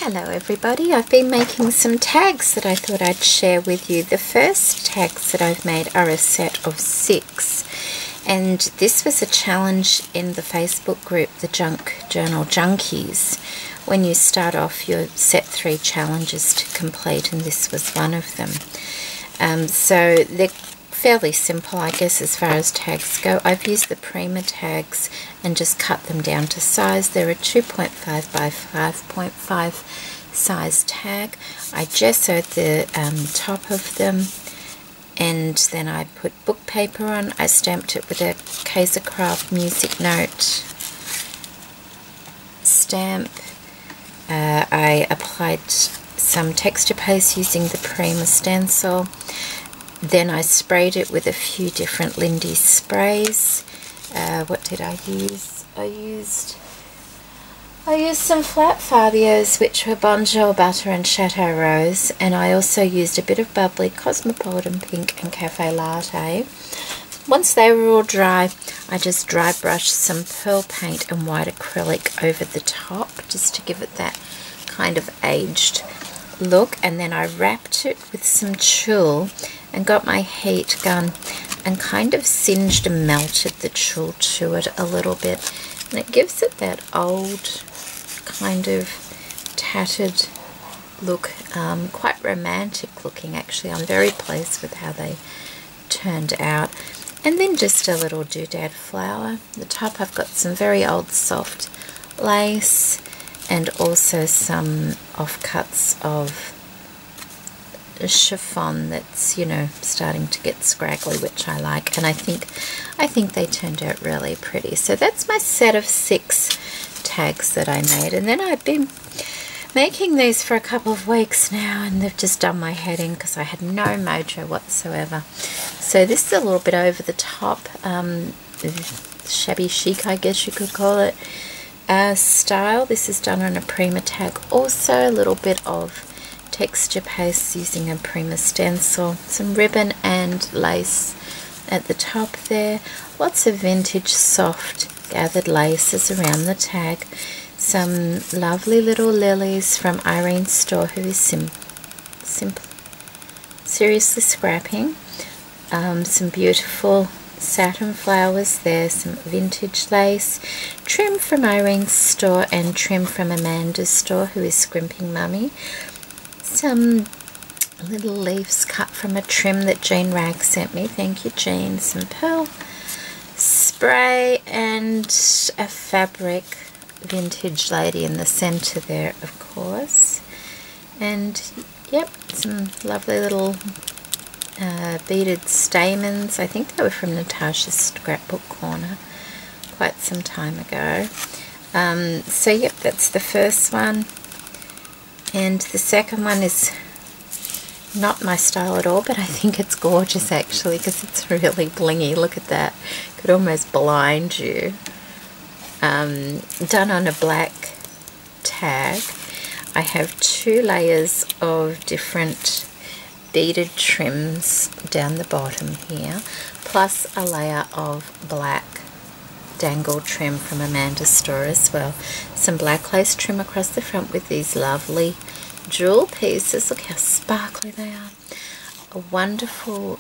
Hello everybody, I've been making some tags that I thought I'd share with you. The first tags that I've made are a set of 6, and this was a challenge in the Facebook group, the Junk Journal Junkies, when you start off your set 3 challenges to complete, and this was one of them. So they're fairly simple, I guess, as far as tags go. I've used the Prima tags and just cut them down to size. They're a 2.5 by 5.5 size tag. I gessoed the top of them, and then I put book paper on. I stamped it with a Kaisercraft music note stamp. I applied some texture paste using the Prima stencil. Then I sprayed it with a few different Lindy sprays. What did I use? I used some Flat Fabios, which were Bonjour Butter and Chateau Rose, and I also used a bit of Bubbly, Cosmopolitan Pink and Cafe Latte. Once they were all dry, I just dry brushed some pearl paint and white acrylic over the top, just to give it that kind of aged look, and then I wrapped it with some tulle and got my heat gun and kind of singed and melted the tulle to it a little bit, and it gives it that old kind of tattered look, quite romantic looking actually. I'm very pleased with how they turned out. And then just a little doodad flower. The top I've got some very old soft lace and also some offcuts of chiffon that's, you know, starting to get scraggly, which I like, and I think they turned out really pretty. So that's my set of 6 tags that I made, and then I've been making these for a couple of weeks now, and they've just done my head in because I had no mojo whatsoever. So this is a little bit over the top, shabby chic, I guess you could call it, style. This is done on a Prima tag, also a little bit of texture paste using a Prima stencil, some ribbon and lace at the top there, lots of vintage soft gathered laces around the tag, some lovely little lilies from Irene's store, who is seriously scrapping, some beautiful satin flowers there, some vintage lace, trim from Irene's store and trim from Amanda's store, who is scrimping mummy, some little leaves cut from a trim that Jean Rag sent me, thank you Jean, some pearl spray, and a fabric vintage lady in the center there, of course, and yep, some lovely little beaded stamens. I think they were from Natasha's Scrapbook Corner quite some time ago. So yep, that's the first one. And the second one is not my style at all, but I think it's gorgeous actually, because it's really blingy. Look at that. Could almost blind you. Done on a black tag. I have 2 layers of different beaded trims down the bottom here, plus a layer of black dangle trim from Amanda's store as well. Some black lace trim across the front with these lovely jewel pieces. Look how sparkly they are. A wonderful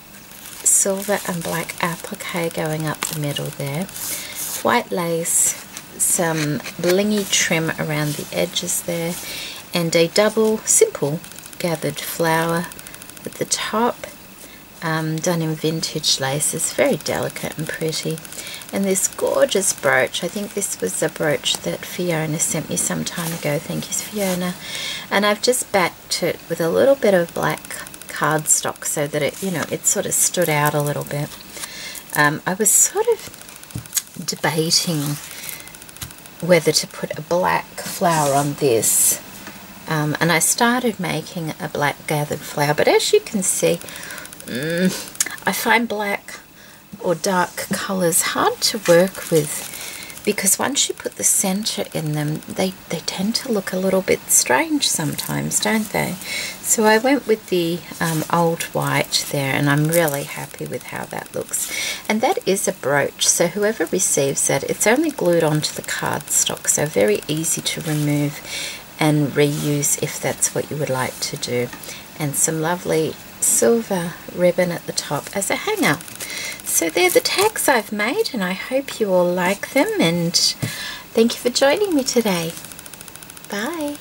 silver and black applique going up the middle there. White lace, some blingy trim around the edges there, and a double simple gathered flower at the top, done in vintage laces, very delicate and pretty. And this gorgeous brooch, I think this was a brooch that Fiona sent me some time ago, thank you Fiona, and I've just backed it with a little bit of black cardstock so that it, you know, it sort of stood out a little bit. I was sort of debating whether to put a black flower on this, and I started making a black gathered flower, but as you can see, I find black or dark colours hard to work with, because once you put the centre in them, they tend to look a little bit strange sometimes, don't they? So I went with the old white there, and I'm really happy with how that looks. And that is a brooch, so whoever receives that, it's only glued onto the cardstock, so very easy to remove. and reuse if that's what you would like to do. And some lovely silver ribbon at the top as a hanger. So they're the tags I've made, and I hope you all like them, and thank you for joining me today. Bye.